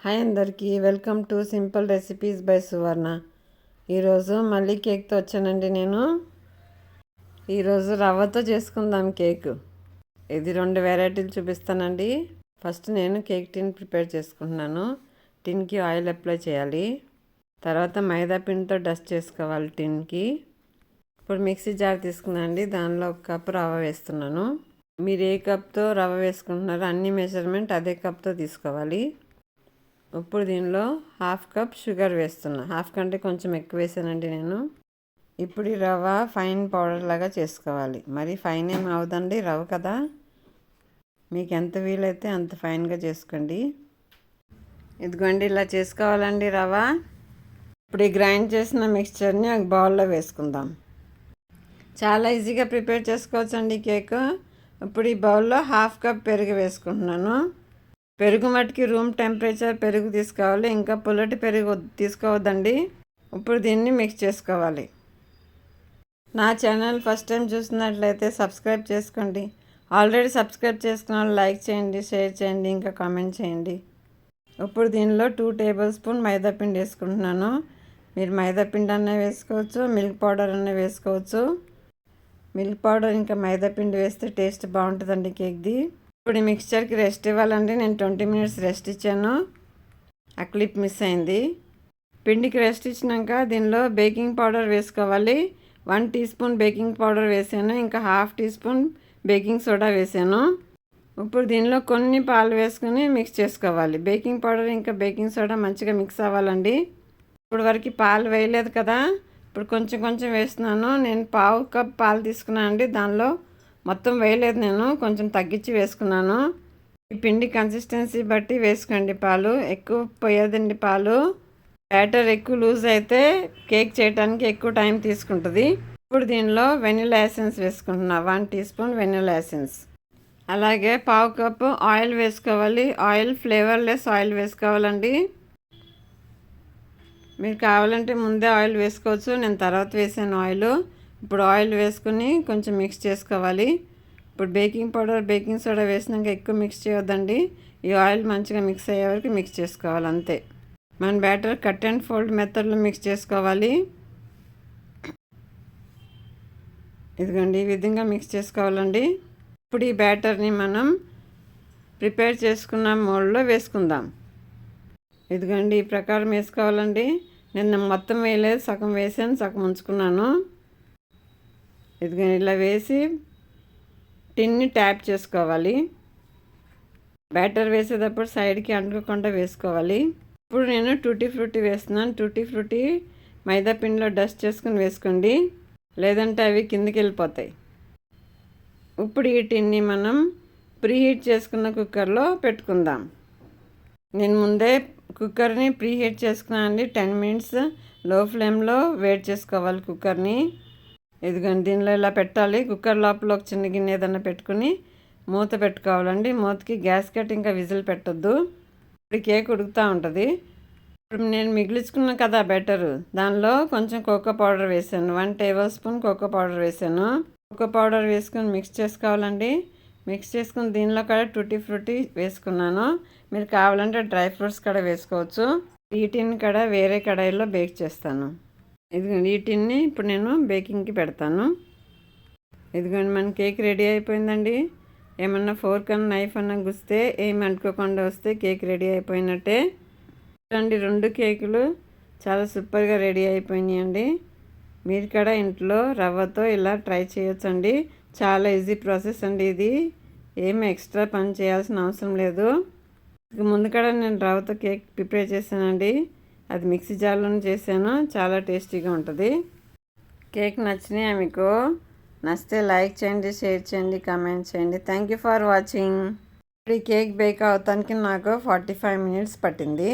Hi అందరికీ, welcome to simple recipes by Suvarna. ఈరోజు మళ్ళీ కేక్తో వచ్చానండి. నేను ఈరోజు రవ్వతో చేసుకుందాం కేక్. ఇది 2 వెరైటీలు చూపిస్తానండి. ఫస్ట్ నేను కేక్ టిన్ ప్రిపేర్ చేసుకుంటున్నాను. టిన్కి ఆయిల్ అప్లై చేయాలి. తర్వాత మైదా పిండితో డస్ట్ చేసుకోవాలి టిన్కి. ఇప్పుడు మిక్సీ జార్ తీసుకున్నానండి. దానిలో 1 కప్పు రవ్వ వేస్తున్నాను. మీరు ఏ కప్తో రవ్వ వేసుకుంటున్నారో అన్ని మెజర్మెంట్ అదే కప్తో తీసుకోవాలి. ఇప్పుడు దీనిలో 1/2 కప్ షుగర్ వేస్తున్నా. 1/2 కంటే కొంచెం ఎక్కువ వేసానండి నేను. ఇప్పుడు ఈ రవ్వ ఫైన్ పౌడర్ లాగా చేసుకోవాలి. మరి ఫైన్ ఏం అవదండి, రవ్వ కదా. మీకు ఎంత వీలైతే అంత ఫైన్గా చేసుకోండి. ఇదిగోండి, ఇలా చేసుకోవాలండి రవ్వ. ఇప్పుడు ఈ గ్రైండ్ చేసిన మిక్స్చర్ని ఒక బౌల్లో వేసుకుందాం. చాలా ఈజీగా ప్రిపేర్ చేసుకోవచ్చండి కేక్. ఇప్పుడు ఈ బౌల్లో 1/2 కప్ పెరుగు వేసుకుంటున్నాను. పెరుగు మట్టుకి రూమ్ టెంపరేచర్ పెరుగు తీసుకోవాలి, ఇంకా పుల్లటి పెరుగు తీసుకోవద్దండి. ఇప్పుడు దీన్ని మిక్స్ చేసుకోవాలి. నా ఛానల్ ఫస్ట్ టైం చూసినట్లయితే సబ్స్క్రైబ్ చేసుకోండి. ఆల్రెడీ సబ్స్క్రైబ్ చేసుకున్న వాళ్ళు లైక్ చేయండి, షేర్ చేయండి, ఇంకా కామెంట్ చేయండి. ఇప్పుడు దీనిలో 2 టేబుల్ స్పూన్ మైదాపిండి వేసుకుంటున్నాను. మీరు మైదాపిండి అన్న వేసుకోవచ్చు, మిల్క్ పౌడర్ అన్న వేసుకోవచ్చు. మిల్క్ పౌడర్ ఇంకా మైదాపిండి వేస్తే టేస్ట్ బాగుంటుందండి కేక్ది. ఇప్పుడు ఈ మిక్స్చర్కి రెస్ట్ ఇవ్వాలండి. నేను 20 మినిట్స్ రెస్ట్ ఇచ్చాను. ఆ క్లిప్ మిస్ అయింది. పిండికి రెస్ట్ ఇచ్చినాక దీనిలో బేకింగ్ పౌడర్ వేసుకోవాలి. 1 టీ స్పూన్ బేకింగ్ పౌడర్ వేసాను, ఇంకా 1/2 టీ స్పూన్ బేకింగ్ సోడా వేసాను. ఇప్పుడు దీనిలో కొన్ని పాలు వేసుకుని మిక్స్ చేసుకోవాలి. బేకింగ్ పౌడర్ ఇంకా బేకింగ్ సోడా మంచిగా మిక్స్ అవ్వాలండి. ఇప్పుడు వరకు పాలు వేయలేదు కదా, ఇప్పుడు కొంచెం కొంచెం వేస్తున్నాను. నేను 1/2 కప్ పాలు తీసుకున్నాను అండి. దానిలో మొత్తం వేయలేదు, నేను కొంచెం తగ్గించి వేసుకున్నాను. ఈ పిండి కన్సిస్టెన్సీ బట్టి వేసుకోండి. పాలు ఎక్కువ పోయేదండి. పాలు బ్యాటర్ ఎక్కువ లూజ్ అయితే కేక్ చేయడానికి ఎక్కువ టైం తీసుకుంటుంది. ఇప్పుడు దీనిలో వెనిలా ఎసెన్స్ వేసుకుంటున్నా. 1 టీ స్పూన్ వెనిలా ఎసెన్స్. అలాగే 1/2 కప్పు ఆయిల్ వేసుకోవాలి. ఆయిల్ ఫ్లేవర్లెస్ ఆయిల్ వేసుకోవాలండి. మీరు కావాలంటే ముందే ఆయిల్ వేసుకోవచ్చు, నేను తర్వాత వేసాను ఆయిల్. ఇప్పుడు ఆయిల్ వేసుకుని కొంచెం మిక్స్ చేసుకోవాలి. ఇప్పుడు బేకింగ్ పౌడర్ బేకింగ్ సోడా వేసినాక ఎక్కువ మిక్స్ చేయొద్దండి. ఈ ఆయిల్ మంచిగా మిక్స్ అయ్యే వరకు మిక్స్ చేసుకోవాలి అంతే. మన బ్యాటర్ కట్ అండ్ ఫోల్డ్ మెథడ్లో మిక్స్ చేసుకోవాలి. ఇదిగోండి, ఈ విధంగా మిక్స్ చేసుకోవాలండి. ఇప్పుడు ఈ బ్యాటర్ని మనం ప్రిపేర్ చేసుకున్న మోల్డ్లో వేసుకుందాం. ఇదిగోండి, ఈ ప్రకారం వేసుకోవాలండి. నేను మొత్తం వేయలేదు, సగం వేసాను, సగం ఉంచుకున్నాను. ఇదిగో ఇలా వేసి టిన్ని ట్యాప్ చేసుకోవాలి. బ్యాటర్ వేసేటప్పుడు సైడ్కి అంటుకోకుండా వేసుకోవాలి. ఇప్పుడు నేను టూటీ ఫ్రూటీ వేస్తున్నాను. టూటీ ఫ్రూటీ మైదా పిండిలో డస్ట్ చేసుకుని వేసుకోండి, లేదంటే అవి కిందికి వెళ్ళిపోతాయి. ఇప్పుడు ఈ టిన్ని మనం ప్రీహీట్ చేసుకున్న కుక్కర్లో పెట్టుకుందాం. నేను ముందే కుక్కర్ని ప్రీహీట్ చేసుకున్నాను అండి. 10 మినిట్స్ లో ఫ్లేమ్లో వేడి చేసుకోవాలి కుక్కర్ని. ఇదిగోండి, దీనిలో ఇలా పెట్టాలి. కుక్కర్ లోపల ఒక చిన్న గిన్నె ఏదన్నా పెట్టుకుని మూత పెట్టుకోవాలండి. మూతకి గ్యాస్ కట్ ఇంకా విజిల్ పెట్టొద్దు. ఇప్పుడు కేక్ ఉడుకుతూ ఉంటుంది. ఇప్పుడు నేను మిగిలించుకున్నాను కదా బ్యాటర్, దానిలో కొంచెం కోకో పౌడర్ వేసాను. 1 టేబుల్ స్పూన్ కోకో పౌడర్ వేసాను. కోకో పౌడర్ వేసుకొని మిక్స్ చేసుకోవాలండి. మిక్స్ చేసుకుని దీనిలో కూడా టూటీ ఫ్రూటీ వేసుకున్నాను. మీరు కావాలంటే డ్రై ఫ్రూట్స్ కూడా వేసుకోవచ్చు. వీటిని కూడా వేరే కడాయిలో బేక్ చేస్తాను. ఇదిగోండి, ఈ టిన్ని ఇప్పుడు నేను బేకింగ్కి పెడతాను. ఇదిగోండి, మన కేక్ రెడీ అయిపోయిందండి. ఏమన్నా ఫోర్క్ అన్న నైఫ్ అన్న గుస్తే ఏమి అంటుకోకుండా వస్తే కేక్ రెడీ అయిపోయినట్టే. చూడండి, 2 కేకులు చాలా సూపర్గా రెడీ అయిపోయినాయండి. మీరు కూడా ఇంట్లో రవ్వతో ఇలా ట్రై చేయొచ్చండి. చాలా ఈజీ ప్రాసెస్ అండి ఇది. ఏమి ఎక్స్ట్రా పని చేయాల్సిన అవసరం లేదు. ముందు కూడా నేను రవ్వతో కేక్ ప్రిపేర్ చేశానండి. అది మిక్సీ జార్లోనే చేశాను. చాలా టేస్టీగా ఉంటుంది. కేక్ నచ్చినాయా మీకు? నచ్చితే లైక్ చేయండి, షేర్ చేయండి, కామెంట్ చేయండి. Thank you for watching. ఈ కేక్ బేక్ అవటానికి నాకు 45 మినిట్స్ పట్టింది.